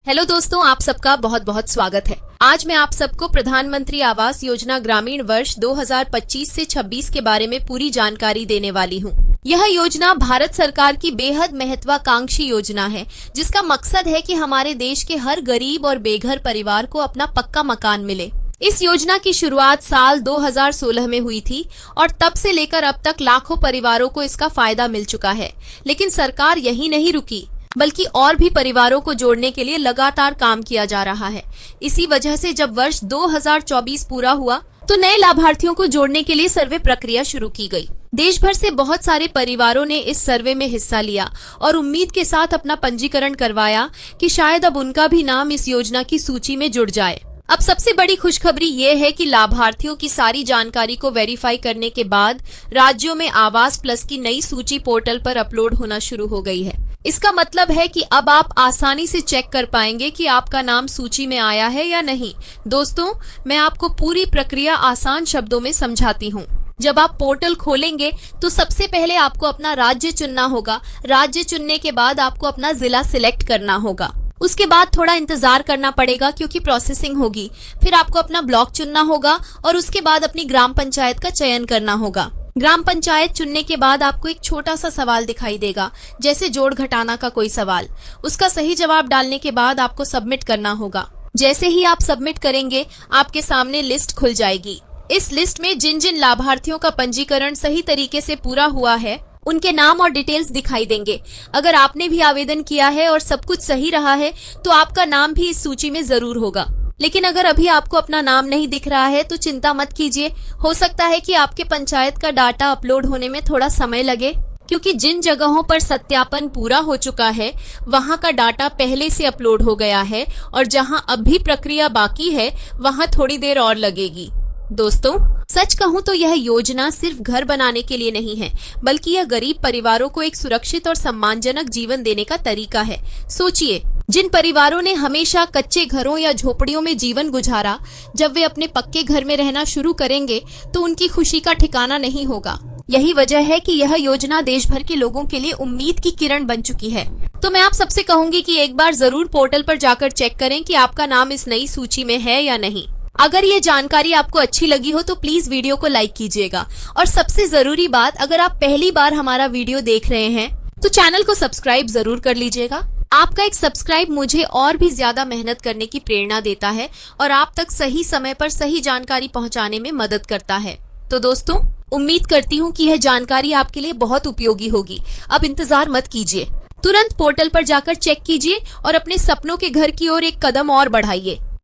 Hello दोस्तों, आप सबका बहुत बहुत स्वागत है। आज मैं आप सबको प्रधानमंत्री आवास योजना ग्रामीण वर्ष 2025 से 26 के बारे में पूरी जानकारी देने वाली हूँ। यह योजना भारत सरकार की बेहद महत्वाकांक्षी योजना है, जिसका मकसद है कि हमारे देश के हर गरीब और बेघर परिवार को अपना पक्का मकान मिले। इस योजना की शुरुआत साल 2016 में हुई थी और तब से लेकर अब तक लाखों परिवारों को इसका फायदा मिल चुका है। लेकिन सरकार यही नहीं रुकी, बल्कि और भी परिवारों को जोड़ने के लिए लगातार काम किया जा रहा है। इसी वजह से जब वर्ष 2024 पूरा हुआ तो नए लाभार्थियों को जोड़ने के लिए सर्वे प्रक्रिया शुरू की गई। देश भर से बहुत सारे परिवारों ने इस सर्वे में हिस्सा लिया और उम्मीद के साथ अपना पंजीकरण करवाया कि शायद अब उनका भी नाम इस योजना की सूची में जुड़ जाए। अब सबसे बड़ी खुशखबरी ये है कि लाभार्थियों की सारी जानकारी को वेरीफाई करने के बाद राज्यों में आवास प्लस की नई सूची पोर्टल पर अपलोड होना शुरू हो गई है। इसका मतलब है कि अब आप आसानी से चेक कर पाएंगे कि आपका नाम सूची में आया है या नहीं। दोस्तों, मैं आपको पूरी प्रक्रिया आसान शब्दों में समझाती हूँ। जब आप पोर्टल खोलेंगे तो सबसे पहले आपको अपना राज्य चुनना होगा। राज्य चुनने के बाद आपको अपना जिला सिलेक्ट करना होगा। उसके बाद थोड़ा इंतजार करना पड़ेगा क्योंकि प्रोसेसिंग होगी। फिर आपको अपना ब्लॉक चुनना होगा और उसके बाद अपनी ग्राम पंचायत का चयन करना होगा। ग्राम पंचायत चुनने के बाद आपको एक छोटा सा सवाल दिखाई देगा, जैसे जोड़ घटाना का कोई सवाल। उसका सही जवाब डालने के बाद आपको सबमिट करना होगा। जैसे ही आप सबमिट करेंगे, आपके सामने लिस्ट खुल जाएगी। इस लिस्ट में जिन जिन लाभार्थियों का पंजीकरण सही तरीके से पूरा हुआ है, उनके नाम और डिटेल्स दिखाई देंगे। अगर आपने भी आवेदन किया है और सब कुछ सही रहा है तो आपका नाम भी इस सूची में जरूर होगा। लेकिन अगर अभी आपको अपना नाम नहीं दिख रहा है तो चिंता मत कीजिए। हो सकता है कि आपके पंचायत का डाटा अपलोड होने में थोड़ा समय लगे, क्योंकि जिन जगहों पर सत्यापन पूरा हो चुका है वहां का डाटा पहले से अपलोड हो गया है और जहां अब भी प्रक्रिया बाकी है वहां थोड़ी देर और लगेगी। दोस्तों, सच कहूं तो यह योजना सिर्फ घर बनाने के लिए नहीं है, बल्कि यह गरीब परिवारों को एक सुरक्षित और सम्मानजनक जीवन देने का तरीका है। सोचिए, जिन परिवारों ने हमेशा कच्चे घरों या झोपड़ियों में जीवन गुजारा, जब वे अपने पक्के घर में रहना शुरू करेंगे तो उनकी खुशी का ठिकाना नहीं होगा। यही वजह है कि यह योजना देश भर के लोगों के लिए उम्मीद की किरण बन चुकी है। तो मैं आप सबसे कहूंगी कि एक बार जरूर पोर्टल पर जाकर चेक करें कि आपका नाम इस नई सूची में है या नहीं। अगर ये जानकारी आपको अच्छी लगी हो तो प्लीज वीडियो को लाइक कीजिएगा और सबसे जरूरी बात, अगर आप पहली बार हमारा वीडियो देख रहे हैं तो चैनल को सब्सक्राइब जरूर कर लीजिएगा। आपका एक सब्सक्राइब मुझे और भी ज्यादा मेहनत करने की प्रेरणा देता है और आप तक सही समय पर सही जानकारी पहुंचाने में मदद करता है। तो दोस्तों, उम्मीद करती हूँ कि यह जानकारी आपके लिए बहुत उपयोगी होगी। अब इंतजार मत कीजिए, तुरंत पोर्टल पर जाकर चेक कीजिए और अपने सपनों के घर की ओर एक कदम और बढ़ाइए।